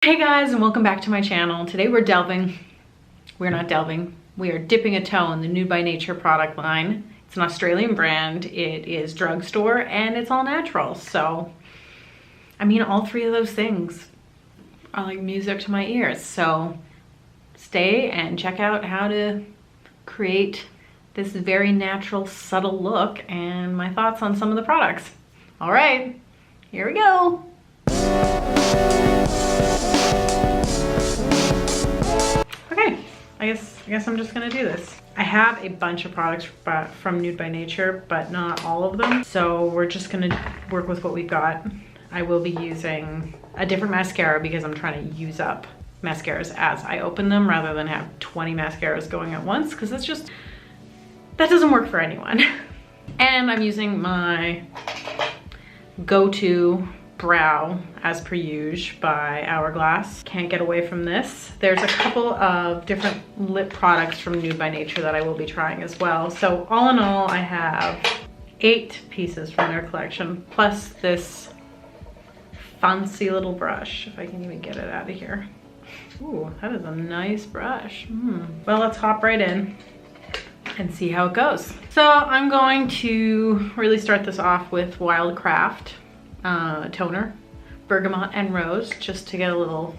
Hey guys, and welcome back to my channel. Today we are dipping a toe in the Nude by Nature product line. It's an Australian brand, it is drugstore, and it's all natural. So, I mean, all three of those things are like music to my ears. So stay and check out how to create this very natural, subtle look and my thoughts on some of the products. All right, here we go. Okay, I guess I'm just gonna do this. I have a bunch of products from Nude by Nature, but not all of them. So we're just gonna work with what we've got. I will be using a different mascara because I'm trying to use up mascaras as I open them rather than have 20 mascaras going at once, because that's just, that doesn't work for anyone. And I'm using my go-to brow as per usual by Hourglass. Can't get away from this. There's a couple of different lip products from Nude by Nature that I will be trying as well. So all in all, I have 8 pieces from their collection, plus this fancy little brush, if I can even get it out of here. Ooh, that is a nice brush. Well, let's hop right in and see how it goes. So I'm going to really start this off with Wildcraft toner, bergamot and rose, just to get a little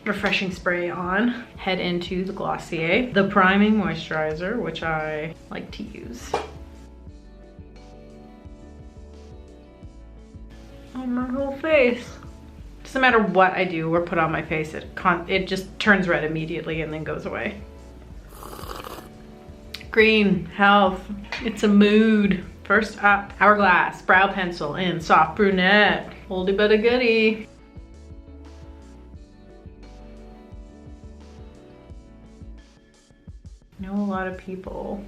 refreshing spray on. Head into the Glossier, the priming moisturizer, which I like to use on my whole face. Doesn't matter what I do or put on my face, it just turns red immediately and then goes away. Green, health, it's a mood. First up, Hourglass Brow Pencil in Soft Brunette. Oldie but a goodie. I know a lot of people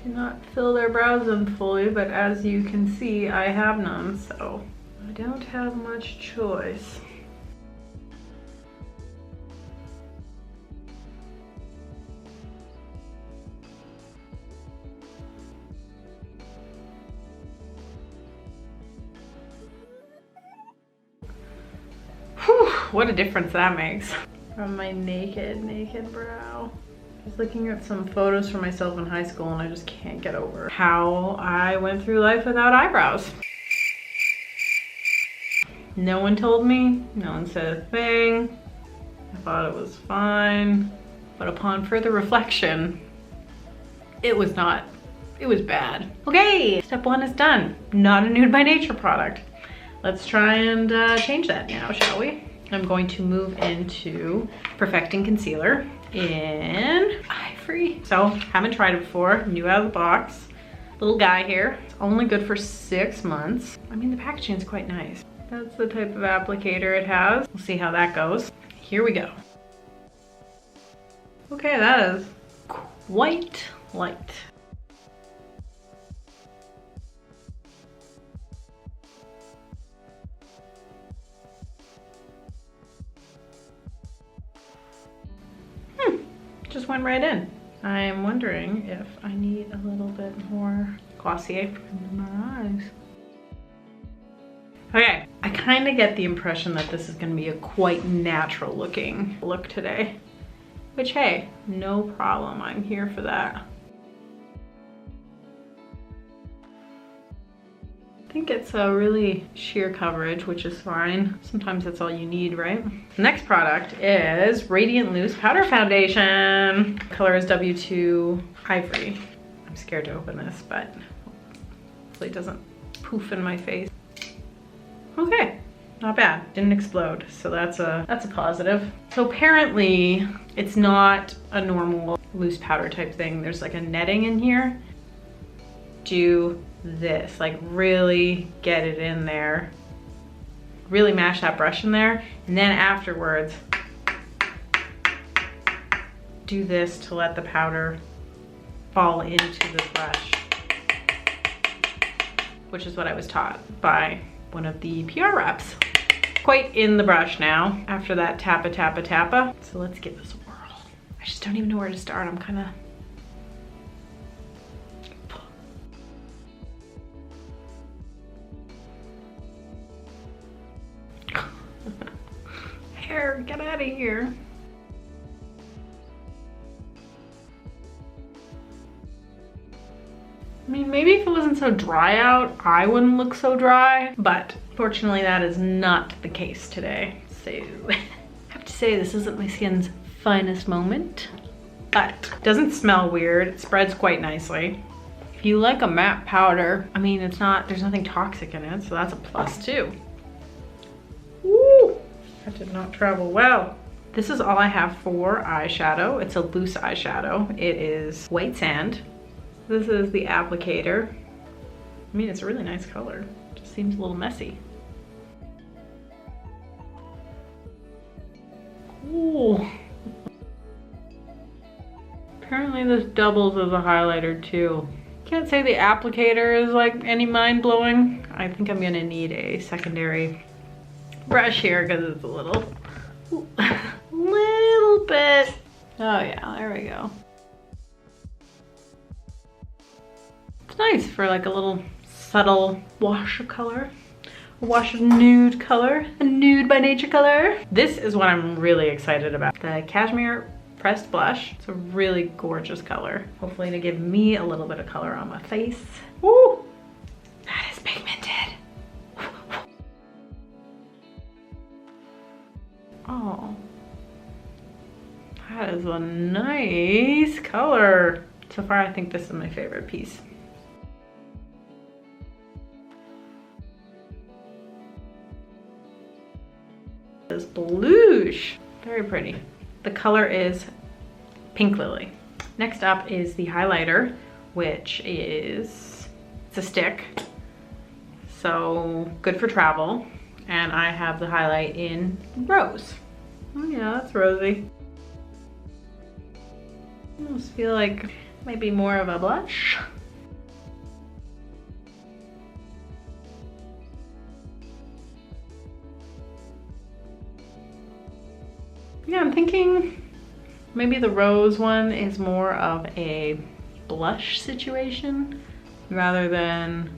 do not fill their brows in fully, but as you can see, I have none, so I don't have much choice. Whew, what a difference that makes. From my naked brow. Just looking at some photos for myself in high school and I just can't get over how I went through life without eyebrows. No one told me, no one said a thing. I thought it was fine, but upon further reflection, it was not. It was bad. Okay, step 1 is done. Not a Nude by Nature product. Let's try and change that now, shall we? I'm going to move into Perfecting Concealer in Ivory. So, haven't tried it before, new out of the box. Little guy here. It's only good for 6 months. I mean, the packaging is quite nice. That's the type of applicator it has. We'll see how that goes. Here we go. Okay, that is quite light. Just went right in. I'm wondering if I need a little bit more Glossier under my eyes. Okay, I kind of get the impression that this is going to be a quite natural looking look today, which hey, no problem, I'm here for that. I think it's a really sheer coverage, which is fine. Sometimes that's all you need, right? Next product is Radiant Loose Powder Foundation. Color is W2 Ivory. I'm scared to open this, but hopefully it doesn't poof in my face. Okay, not bad. Didn't explode, so that's a positive. So apparently it's not a normal loose powder type thing. There's like a netting in here. Do this, like really get it in there, really mash that brush in there, and then afterwards do this to let the powder fall into the brush, which is what I was taught by one of the PR reps. Quite in the brush now after that tappa. So let's give this a whirl. I just don't even know where to start. I'm kind of fire, get out of here. I mean, maybe if it wasn't so dry out, I wouldn't look so dry, but fortunately that is not the case today. So I have to say this isn't my skin's finest moment, but it doesn't smell weird. It spreads quite nicely. If you like a matte powder, I mean, there's nothing toxic in it, so that's a plus too. Woo! That did not travel well. This is all I have for eyeshadow. It's a loose eyeshadow. It is white sand. This is the applicator. I mean, it's a really nice color. Just seems a little messy. Ooh. Apparently this doubles as a highlighter too. Can't say the applicator is like any mind-blowing. I think I'm gonna need a secondary brush here because it's a little bit. Oh yeah, there we go. It's nice for like a little subtle wash of color. A wash of nude color, a nude by nature color. This is what I'm really excited about. The Cashmere Pressed Blush. It's a really gorgeous color. Hopefully to give me a little bit of color on my face. Woo! That is pigmented. Oh, that is a nice color. So far, I think this is my favorite piece. This blush, very pretty. The color is Pink Lily. Next up is the highlighter, which is, it's a stick, so good for travel. And I have the highlight in Rose. Oh yeah, that's rosy. I almost feel like maybe more of a blush. Yeah, I'm thinking maybe the Rose one is more of a blush situation rather than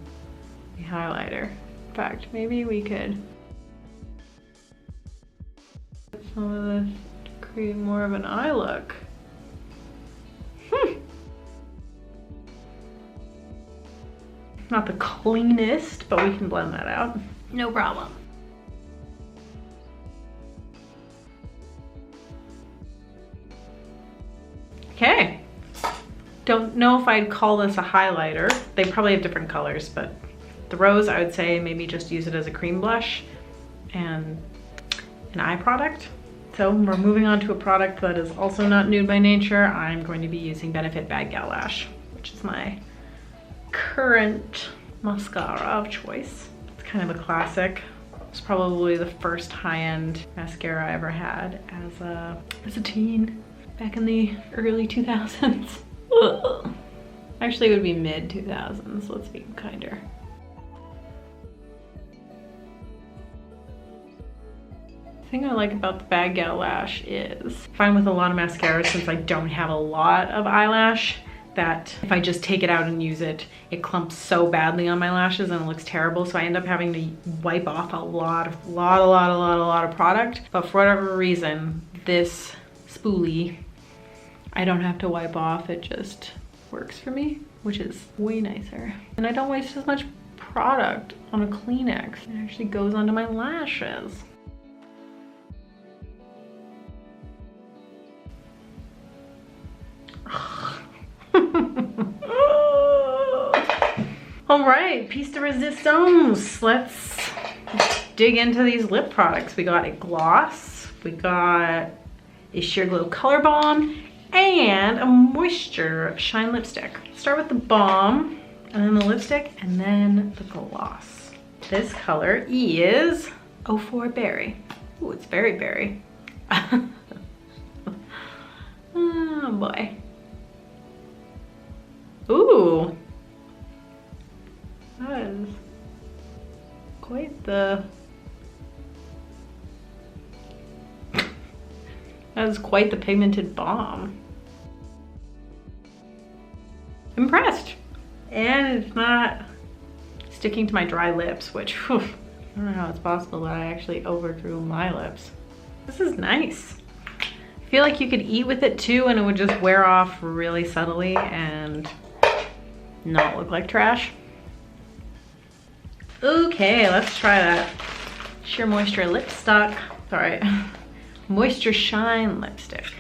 the highlighter. In fact, maybe we could put some of this to create more of an eye look. Not the cleanest, but we can blend that out. No problem. Okay. Don't know if I'd call this a highlighter. They probably have different colors, but the Rose, I would say maybe just use it as a cream blush and an eye product. So we're moving on to a product that is also not nude by nature. I'm going to be using Benefit Bad Gal Lash, which is my current mascara of choice. It's kind of a classic. It's probably the first high-end mascara I ever had as a teen back in the early 2000s. Ugh. Actually, it would be mid 2000s. Let's be kinder. The thing I like about the Bad Gal Lash is, I find with a lot of mascaras, since I don't have a lot of eyelash, that if I just take it out and use it, it clumps so badly on my lashes and it looks terrible. So I end up having to wipe off a lot of product. But for whatever reason, this spoolie, I don't have to wipe off. It just works for me, which is way nicer. And I don't waste as much product on a Kleenex. It actually goes onto my lashes. All right, piece de resistance. Let's dig into these lip products. We got a gloss, we got a Sheer Glow Color Balm, and a Moisture Shine Lipstick. Start with the balm, and then the lipstick, and then the gloss. This color is 04 Berry. Ooh, it's very berry. Oh boy. Ooh. That is quite the... That is quite the pigmented balm. Impressed. And it's not sticking to my dry lips, which, whew, I don't know how it's possible that I actually overdrew my lips. This is nice. I feel like you could eat with it too and it would just wear off really subtly and not look like trash. Okay, let's try that Sheer Moisture Lipstick. Sorry, Moisture Shine Lipstick.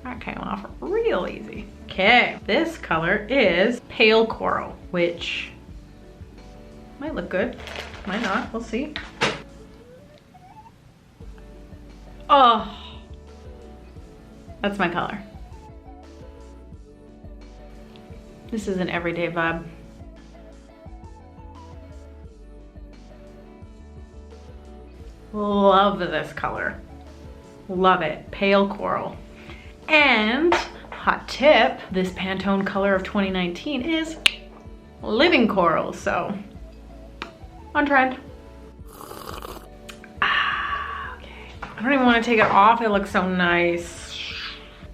That came off real easy. Okay, this color is Pale Coral, which might look good, might not, we'll see. Oh, that's my color. This is an everyday vibe. Love this color. Love it, Pale Coral. And hot tip, this Pantone color of 2019 is Living Coral, so on trend. I don't even want to take it off. It looks so nice.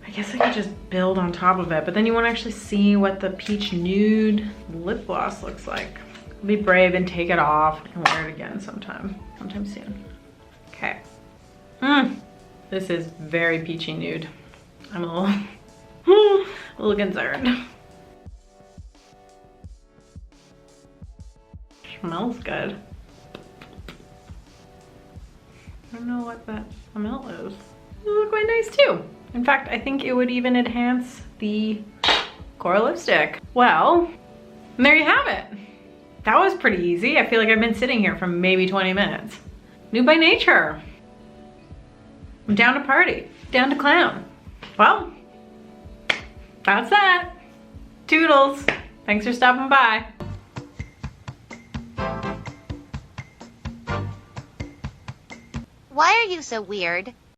I guess I could just build on top of it, but then you want to actually see what the peach nude lip gloss looks like. I'll be brave and take it off and wear it again sometime soon. Okay. This is very peachy nude. I'm a little concerned. Smells good. I don't know what that smell is. It look quite nice too. In fact, I think it would even enhance the coral lipstick. Well, there you have it. That was pretty easy. I feel like I've been sitting here for maybe 20 minutes. Nude by Nature. I'm down to party, down to clown. Well, that's that. Toodles. Thanks for stopping by. Why are you so weird?